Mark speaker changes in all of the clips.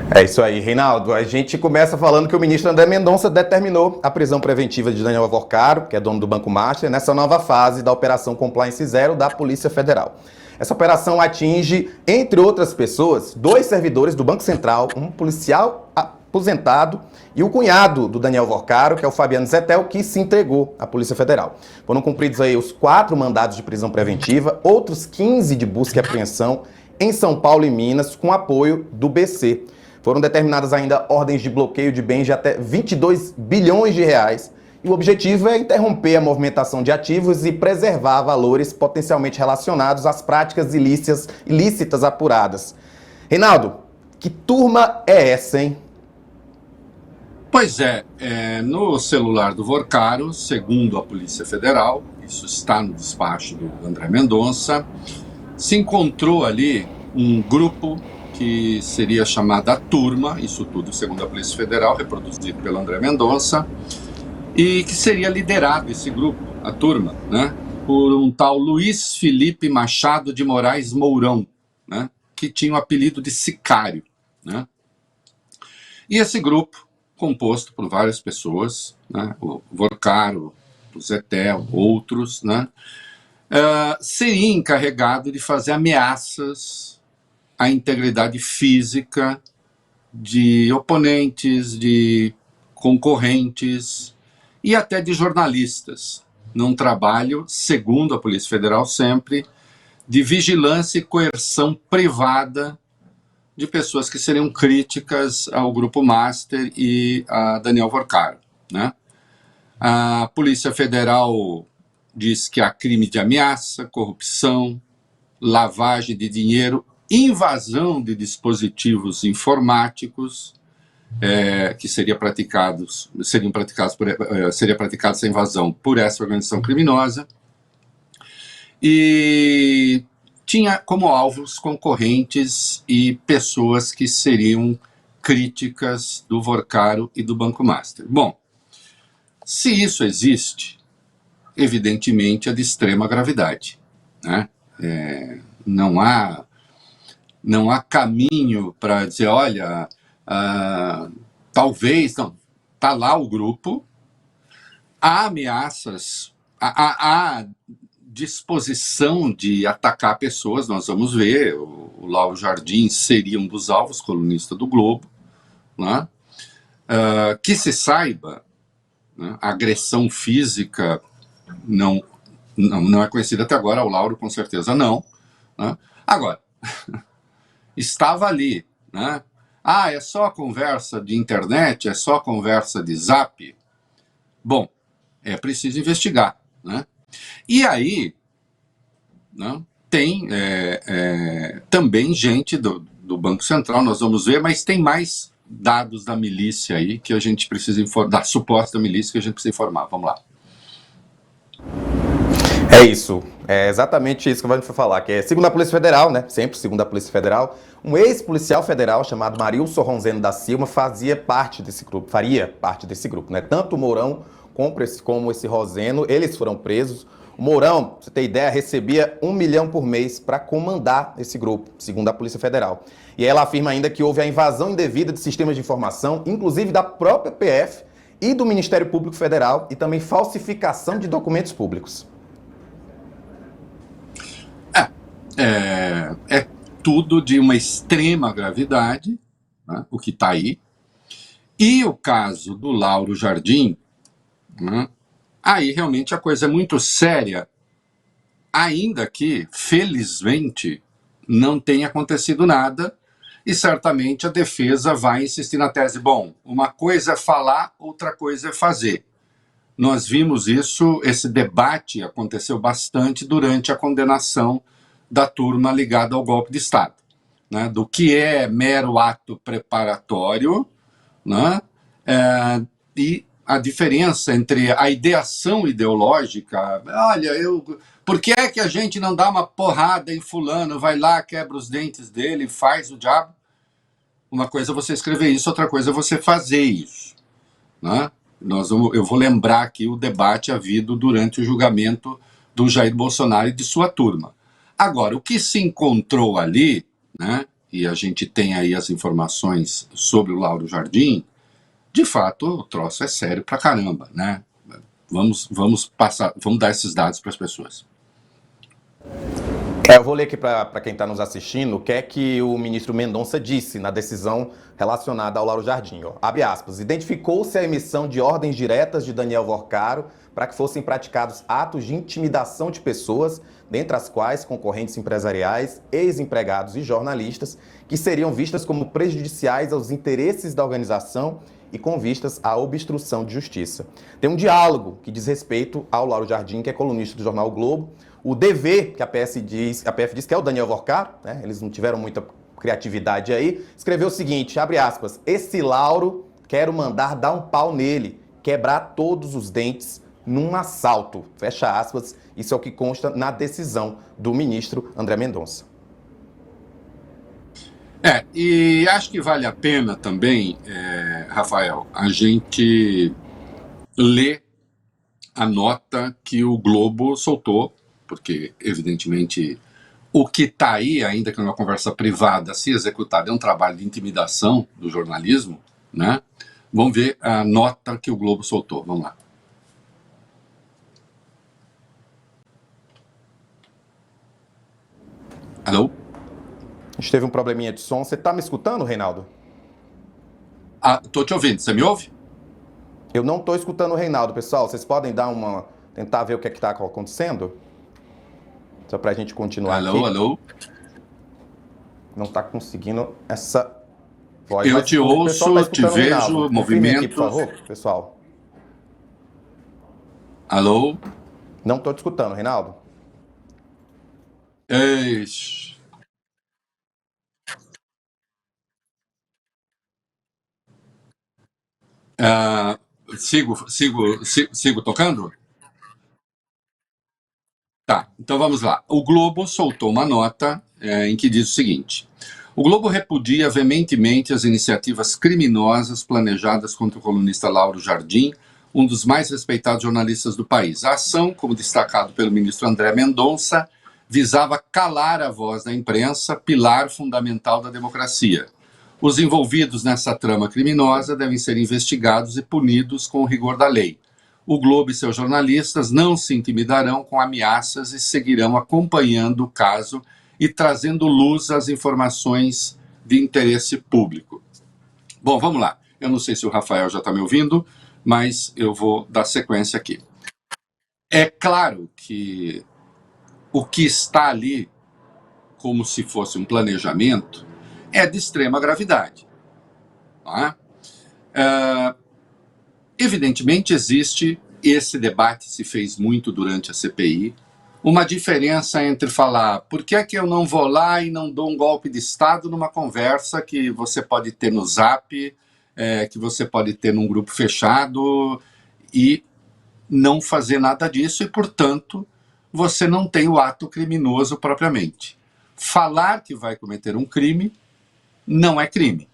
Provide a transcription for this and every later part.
Speaker 1: É isso aí, Reinaldo. A gente começa falando que o ministro André Mendonça determinou a prisão preventiva de Daniel Alvorcaro, que é dono do Banco Master, nessa nova fase da Operação Compliance Zero da Polícia Federal. Essa operação atinge, entre outras pessoas, 2 servidores do Banco Central, um policial aposentado e o cunhado do Daniel Alvorcaro, que é o Fabiano Zettel, que se entregou à Polícia Federal. Foram cumpridos aí os 4 mandados de prisão preventiva, outros 15 de busca e apreensão em São Paulo e Minas, com apoio do BC. Foram determinadas ainda ordens de bloqueio de bens de até 22 bilhões de reais. E o objetivo é interromper a movimentação de ativos e preservar valores potencialmente relacionados às práticas ilícitas apuradas. Reinaldo, que turma é essa, hein?
Speaker 2: Pois é, no celular do Vorcaro, segundo a Polícia Federal, isso está no despacho do André Mendonça, se encontrou ali um grupo que seria chamada a Turma, isso tudo segundo a Polícia Federal, reproduzido pelo André Mendonça, e que seria liderado esse grupo, a Turma, né, por um tal Luiz Felipe Machado de Moraes Mourão, né, que tinha o apelido de Sicário, né. E esse grupo, composto por várias pessoas, né, o Vorcaro, o Zettel, outros, né, seria encarregado de fazer ameaças à integridade física de oponentes, de concorrentes e até de jornalistas, num trabalho, segundo a Polícia Federal sempre, de vigilância e coerção privada de pessoas que seriam críticas ao Grupo Master e a Daniel Vorcaro, né? A Polícia Federal diz que há crime de ameaça, corrupção, lavagem de dinheiro, invasão de dispositivos informáticos, que seria praticada essa invasão por essa organização criminosa, e tinha como alvos concorrentes e pessoas que seriam críticas do Vorcaro e do Banco Master. Bom, se isso existe, evidentemente é de extrema gravidade, né? Não há caminho para dizer, olha, talvez, não, está lá o grupo, há ameaças, há disposição de atacar pessoas, nós vamos ver, o Lauro Jardim seria um dos alvos, colunista do Globo, né? Que se saiba, né, a agressão física não é conhecida até agora, o Lauro com certeza não, né? Agora, estava ali, né? É só conversa de internet, é só conversa de zap? Bom, é preciso investigar, né? E aí, né, tem também gente do Banco Central, nós vamos ver, mas tem mais dados da milícia aí que a gente precisa informar, da suposta milícia que a gente precisa informar. Vamos lá.
Speaker 1: É isso, é exatamente isso que a gente foi falar, que é, segundo a Polícia Federal, né, sempre segundo a Polícia Federal, um ex-policial federal chamado Marilson Ronzeno da Silva faria parte desse grupo, né, tanto o Mourão como esse Ronzeno, eles foram presos. O Mourão, pra você ter ideia, recebia R$1 milhão por mês para comandar esse grupo, segundo a Polícia Federal. E ela afirma ainda que houve a invasão indevida de sistemas de informação, inclusive da própria PF e do Ministério Público Federal, e também falsificação de documentos públicos.
Speaker 2: É tudo de uma extrema gravidade, né, o que está aí. E o caso do Lauro Jardim, né, aí realmente a coisa é muito séria, ainda que, felizmente, não tenha acontecido nada, e certamente a defesa vai insistir na tese, bom, uma coisa é falar, outra coisa é fazer. Nós vimos isso, esse debate aconteceu bastante durante a condenação da turma ligada ao golpe de Estado, né, do que é mero ato preparatório, né, e a diferença entre a ideação ideológica, olha, por que é que a gente não dá uma porrada em fulano, vai lá, quebra os dentes dele, faz o diabo? Uma coisa é você escrever isso, outra coisa é você fazer isso, né? Eu vou lembrar aqui o debate havido durante o julgamento do Jair Bolsonaro e de sua turma. Agora, o que se encontrou ali, né, e a gente tem aí as informações sobre o Lauro Jardim, de fato o troço é sério pra caramba, né? Vamos dar esses dados para as pessoas.
Speaker 1: Eu vou ler aqui para quem está nos assistindo o que é que o ministro Mendonça disse na decisão relacionada ao Lauro Jardim. Ó. Abre aspas. Identificou-se a emissão de ordens diretas de Daniel Vorcaro para que fossem praticados atos de intimidação de pessoas, dentre as quais concorrentes empresariais, ex-empregados e jornalistas, que seriam vistas como prejudiciais aos interesses da organização e com vistas à obstrução de justiça. Tem um diálogo que diz respeito ao Lauro Jardim, que é colunista do jornal o Globo. O DV, que a PF diz que é o Daniel Vorcaro, né? Eles não tiveram muita criatividade aí, escreveu o seguinte, abre aspas, esse Lauro, quero mandar dar um pau nele, quebrar todos os dentes num assalto, fecha aspas, isso é o que consta na decisão do ministro André Mendonça.
Speaker 2: E acho que vale a pena também, Rafael, a gente ler a nota que o Globo soltou, porque, evidentemente, o que está aí, ainda que numa conversa privada, se executado, é um trabalho de intimidação do jornalismo, né? Vamos ver a nota que o Globo soltou. Vamos lá. Alô?
Speaker 1: A gente teve um probleminha de som. Você está me escutando, Reinaldo?
Speaker 2: Tô te ouvindo. Você me ouve?
Speaker 1: Eu não estou escutando o Reinaldo, pessoal. Vocês podem tentar ver o que está acontecendo? Só para a gente continuar aqui.
Speaker 2: Alô?
Speaker 1: Não está conseguindo essa voz.
Speaker 2: Eu te ouço, te vejo, movimento.
Speaker 1: Aqui, por favor, pessoal.
Speaker 2: Alô?
Speaker 1: Não estou te escutando, Reinaldo.
Speaker 2: Sigo tocando? Tá, então vamos lá. O Globo soltou uma nota em que diz o seguinte: o Globo repudia veementemente as iniciativas criminosas planejadas contra o colunista Lauro Jardim, um dos mais respeitados jornalistas do país. A ação, como destacado pelo ministro André Mendonça, visava calar a voz da imprensa, pilar fundamental da democracia. Os envolvidos nessa trama criminosa devem ser investigados e punidos com o rigor da lei. O Globo e seus jornalistas não se intimidarão com ameaças e seguirão acompanhando o caso e trazendo luz às informações de interesse público. Bom, vamos lá. Eu não sei se o Rafael já está me ouvindo, mas eu vou dar sequência aqui. É claro que o que está ali, como se fosse um planejamento, é de extrema gravidade. Tá? Evidentemente existe, esse debate se fez muito durante a CPI, uma diferença entre falar por que é que eu não vou lá e não dou um golpe de Estado numa conversa que você pode ter no Zap, que você pode ter num grupo fechado e não fazer nada disso e, portanto, você não tem o ato criminoso propriamente. Falar que vai cometer um crime não é crime,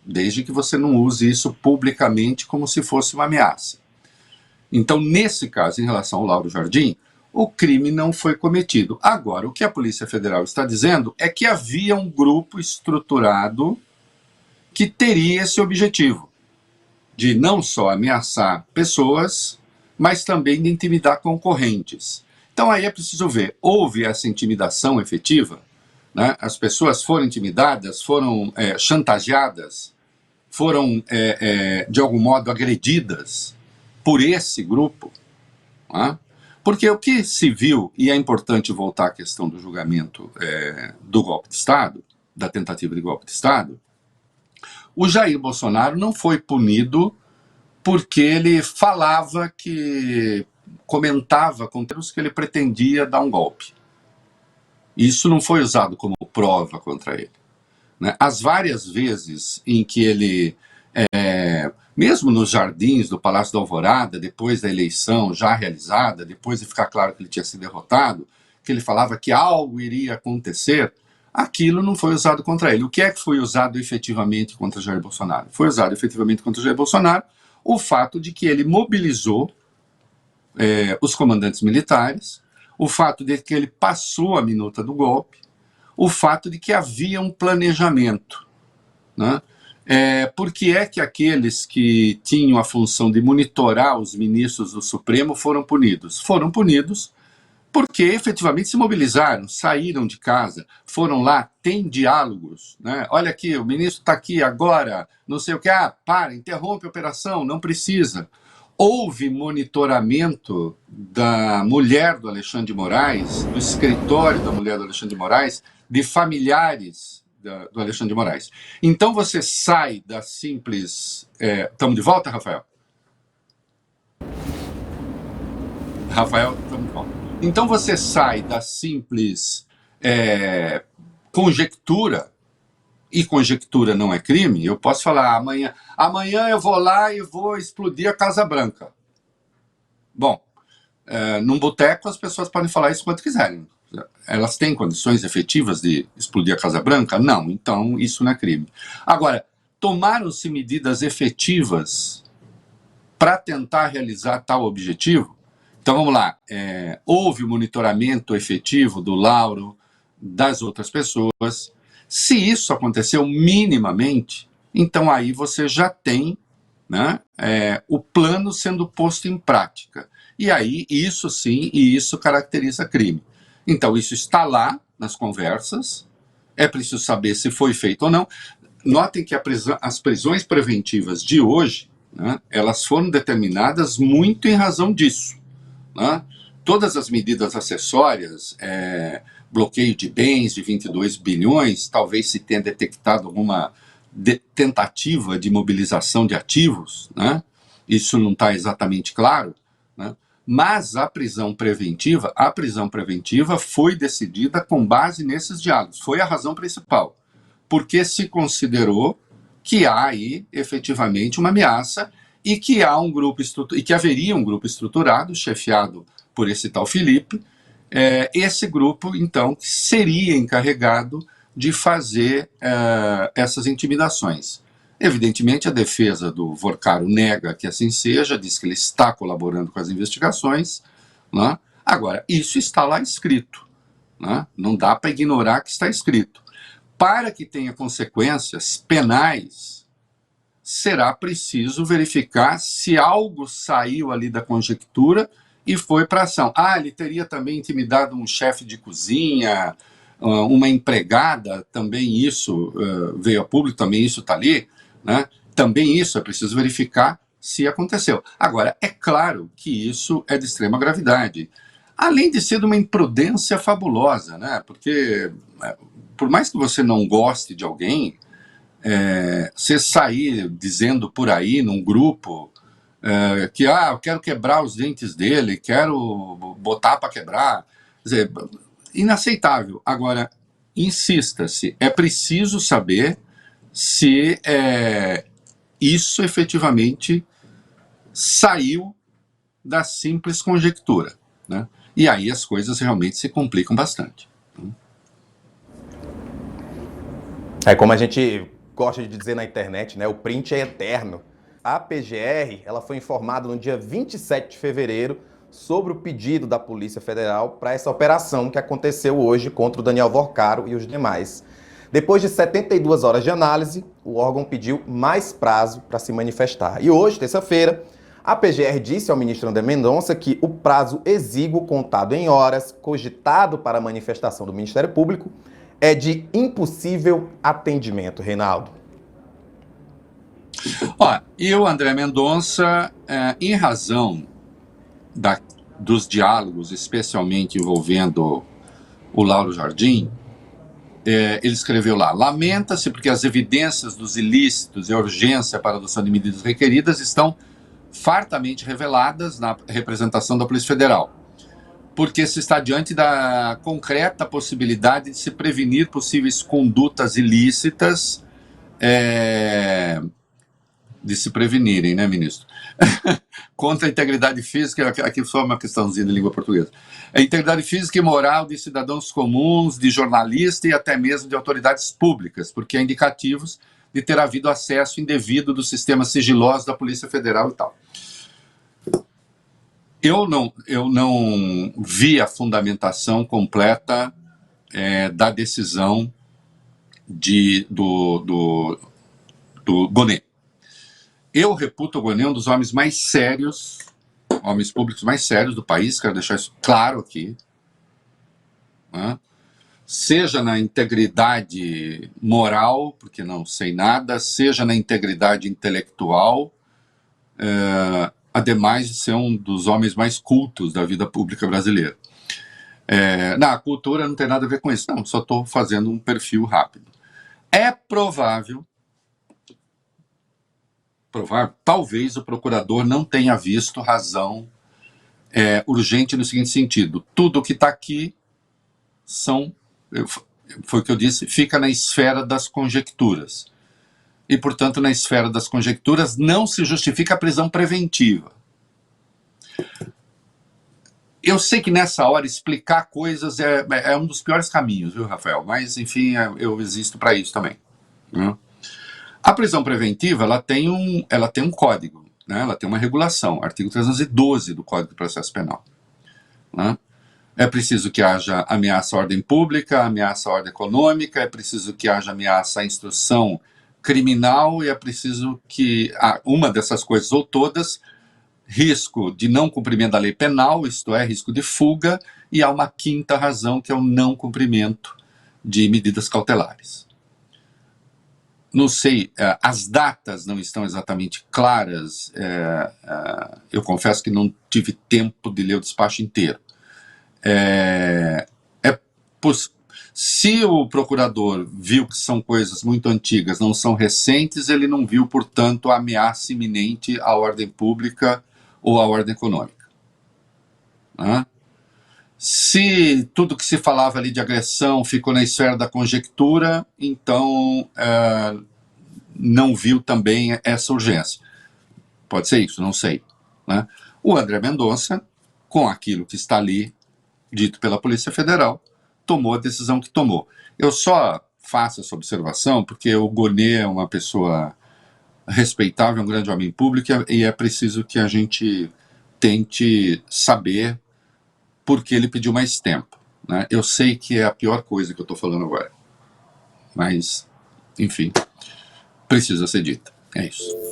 Speaker 2: desde que você não use isso publicamente como se fosse uma ameaça. Então, nesse caso, em relação ao Lauro Jardim, o crime não foi cometido. Agora, o que a Polícia Federal está dizendo é que havia um grupo estruturado que teria esse objetivo, de não só ameaçar pessoas, mas também de intimidar concorrentes. Então, aí é preciso ver, houve essa intimidação efetiva? Né? As pessoas foram intimidadas, foram chantageadas, foram, de algum modo, agredidas por esse grupo. Né? Porque o que se viu, e é importante voltar à questão do julgamento do golpe de Estado, da tentativa de golpe de Estado, o Jair Bolsonaro não foi punido porque ele falava que comentava conteúdos que ele pretendia dar um golpe. Isso não foi usado como prova contra ele. Né? As várias vezes em que ele, mesmo nos jardins do Palácio da Alvorada, depois da eleição já realizada, depois de ficar claro que ele tinha sido derrotado, que ele falava que algo iria acontecer, aquilo não foi usado contra ele. O que é que foi usado efetivamente contra Jair Bolsonaro? Foi usado efetivamente contra Jair Bolsonaro o fato de que ele mobilizou os comandantes militares, o fato de que ele passou a minuta do golpe, o fato de que havia um planejamento, né? Por que é que aqueles que tinham a função de monitorar os ministros do Supremo foram punidos? Foram punidos porque efetivamente se mobilizaram, saíram de casa, foram lá, tem diálogos, né? Olha aqui, o ministro está aqui agora, não sei o que, interrompe a operação, não precisa. Houve monitoramento da mulher do Alexandre de Moraes, do escritório da mulher do Alexandre de Moraes, de familiares do Alexandre de Moraes. Então você sai da simples... Estamos de volta, Rafael? Rafael, estamos de volta. Então você sai da simples conjectura, e conjectura não é crime. Eu posso falar, amanhã eu vou lá e vou explodir a Casa Branca. Bom, num boteco as pessoas podem falar isso quanto quiserem. Elas têm condições efetivas de explodir a Casa Branca? Não, então isso não é crime. Agora, tomaram-se medidas efetivas para tentar realizar tal objetivo? Então vamos lá, houve o monitoramento efetivo do Lauro, das outras pessoas. Se isso aconteceu minimamente, então aí você já tem, né, o plano sendo posto em prática. E aí isso sim, e isso caracteriza crime. Então isso está lá nas conversas, é preciso saber se foi feito ou não. Notem que as prisões preventivas de hoje, né, elas foram determinadas muito em razão disso. Né? Todas as medidas acessórias, bloqueio de bens de 22 bilhões, talvez se tenha detectado alguma tentativa de mobilização de ativos, né? Isso não está exatamente claro, né? Mas a prisão preventiva foi decidida com base nesses diálogos, foi a razão principal, porque se considerou que há aí efetivamente uma ameaça e que há e que haveria um grupo estruturado, chefiado por esse tal Felipe, esse grupo, então, seria encarregado de fazer essas intimidações. Evidentemente, a defesa do Vorcaro nega que assim seja, diz que ele está colaborando com as investigações, né? Agora, isso está lá escrito, né? Não dá para ignorar que está escrito. Para que tenha consequências penais, será preciso verificar se algo saiu ali da conjectura e foi para ação. Ele teria também intimidado um chefe de cozinha, uma empregada, também isso veio a público, também isso está ali, né? Também isso é preciso verificar se aconteceu. Agora, é claro que isso é de extrema gravidade, além de ser de uma imprudência fabulosa, né? Porque, por mais que você não goste de alguém, você sair dizendo por aí num grupo que eu quero quebrar os dentes dele, quero botar para quebrar, quer dizer, inaceitável. Agora, insista-se, é preciso saber se isso efetivamente saiu da simples conjectura, né? E aí as coisas realmente se complicam bastante.
Speaker 1: Como a gente gosta de dizer na internet, né, o print é eterno. A PGR ela foi informada no dia 27 de fevereiro sobre o pedido da Polícia Federal para essa operação que aconteceu hoje contra o Daniel Vorcaro e os demais. Depois de 72 horas de análise, o órgão pediu mais prazo para se manifestar. E hoje, terça-feira, a PGR disse ao ministro André Mendonça que o prazo exíguo contado em horas, cogitado para a manifestação do Ministério Público, é de impossível atendimento, Reinaldo.
Speaker 2: E o André Mendonça, em razão dos diálogos, especialmente envolvendo o Lauro Jardim, ele escreveu lá: lamenta-se porque as evidências dos ilícitos e a urgência para a adoção de medidas requeridas estão fartamente reveladas na representação da Polícia Federal, porque se está diante da concreta possibilidade de se prevenir possíveis condutas ilícitas, de se prevenirem, né, ministro? Contra a integridade física, aqui só uma questãozinha de língua portuguesa. A integridade física e moral de cidadãos comuns, de jornalistas e até mesmo de autoridades públicas, porque há indicativos de ter havido acesso indevido do sistema sigiloso da Polícia Federal e tal. Eu não vi a fundamentação completa da decisão do Gonê. Eu reputo o Gonê um dos homens mais sérios, homens públicos mais sérios do país, quero deixar isso claro aqui, né? Seja na integridade moral, porque não sei nada, seja na integridade intelectual, ademais de ser um dos homens mais cultos da vida pública brasileira. A cultura não tem nada a ver com isso, não, só estou fazendo um perfil rápido. É provável, talvez o procurador não tenha visto razão urgente no seguinte sentido: tudo o que está aqui foi o que eu disse, fica na esfera das conjecturas. E, portanto, na esfera das conjecturas não se justifica a prisão preventiva. Eu sei que nessa hora explicar coisas é um dos piores caminhos, viu, Rafael? Mas, enfim, eu existo para isso também, né? A prisão preventiva, ela tem um código, né? Ela tem uma regulação, artigo 312 do Código de Processo Penal, né? É preciso que haja ameaça à ordem pública, ameaça à ordem econômica, é preciso que haja ameaça à instrução criminal e é preciso que uma dessas coisas ou todas, risco de não cumprimento da lei penal, isto é, risco de fuga, e há uma quinta razão, que é o não cumprimento de medidas cautelares. Não sei, as datas não estão exatamente claras, eu confesso que não tive tempo de ler o despacho inteiro. Se o procurador viu que são coisas muito antigas, não são recentes, ele não viu, portanto, a ameaça iminente à ordem pública ou à ordem econômica, né? Se tudo que se falava ali de agressão ficou na esfera da conjectura, então não viu também essa urgência. Pode ser isso, não sei, né? O André Mendonça, com aquilo que está ali dito pela Polícia Federal, tomou a decisão que tomou. Eu só faço essa observação porque o Gonê é uma pessoa respeitável, um grande homem público, e é preciso que a gente tente saber por que ele pediu mais tempo, né? Eu sei que é a pior coisa que eu estou falando agora, mas, enfim, precisa ser dita. É isso.